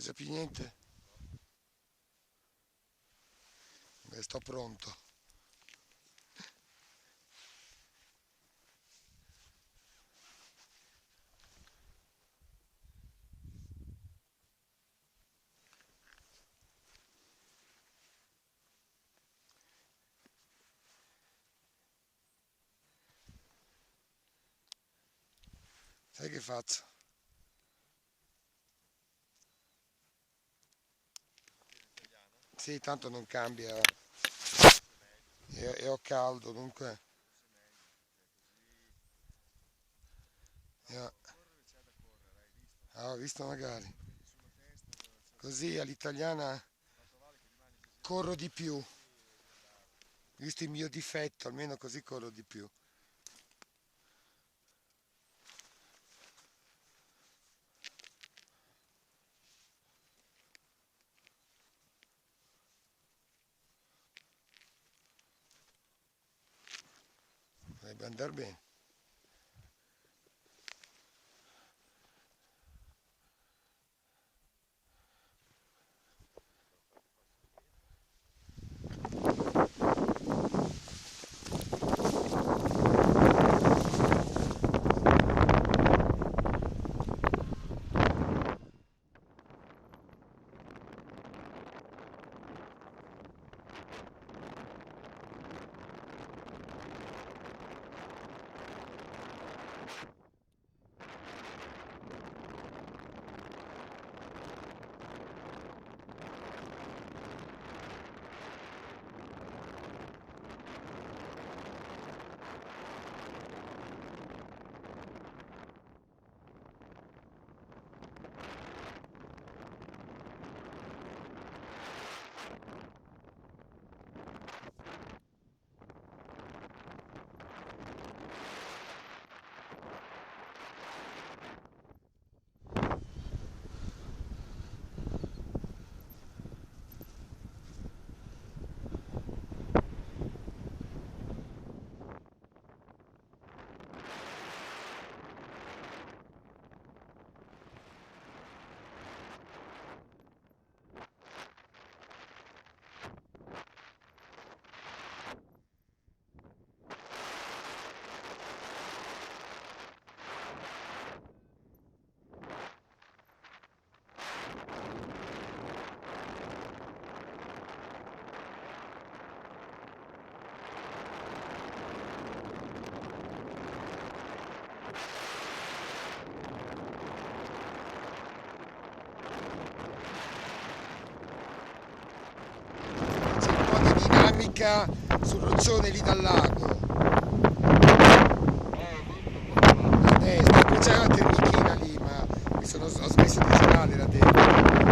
c'è più niente? Beh, sto pronto. Sai che faccio? Sì, tanto non cambia e ho caldo, dunque. eh, ho visto magari. Così all'italiana corro di più, visto il mio difetto, almeno così corro di più. Dovrebbe andare bene. C'è un po' di dinamica sul roccione lì dal lago. A destra, poi c'è una termichina lì, ma ho smesso di girare là dentro.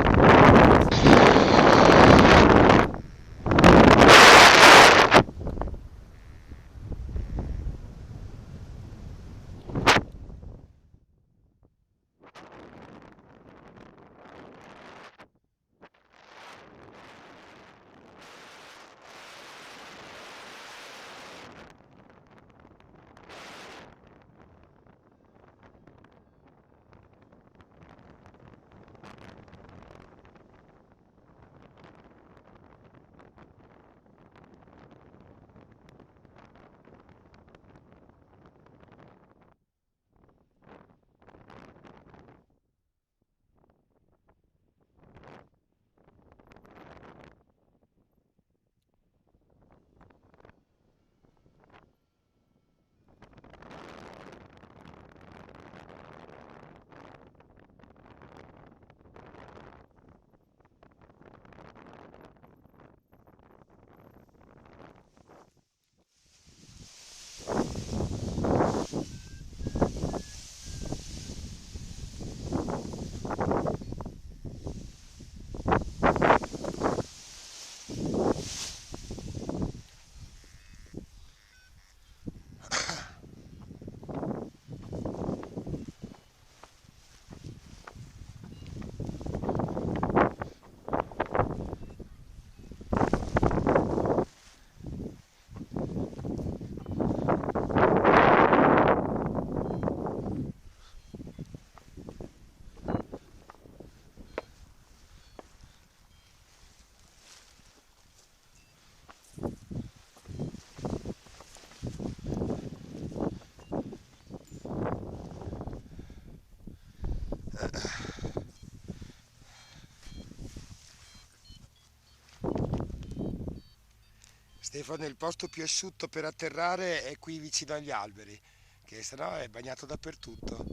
Stefano, il posto più asciutto per atterrare è qui vicino agli alberi, che sennò è bagnato dappertutto.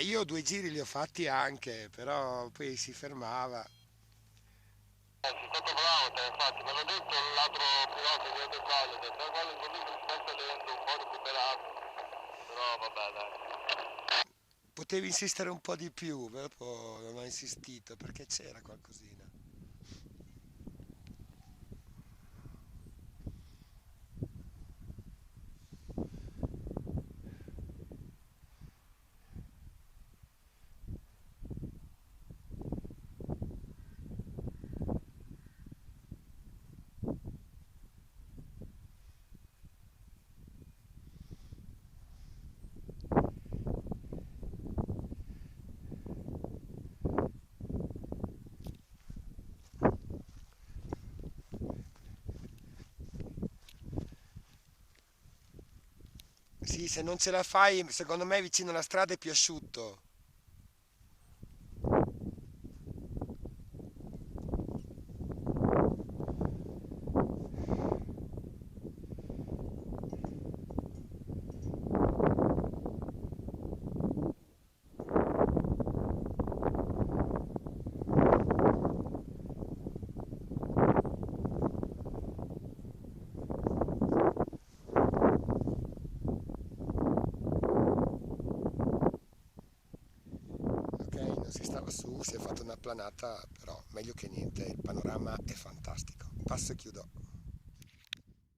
Io 2 giri li ho fatti anche, però poi si fermava. Sei stato bravo te, infatti, me l'ha detto l'altro pilota di Decollo, ha detto, guarda il volume è molto lento, un po' recuperato, però vabbè dai. Potevi insistere un po' di più, ma dopo non ho insistito perché c'era qualcosina. Sì, se non ce la fai, secondo me vicino alla strada è più asciutto. Ok, non si stava su, si è fatta una planata, però meglio che niente, il panorama è fantastico. Passo e chiudo.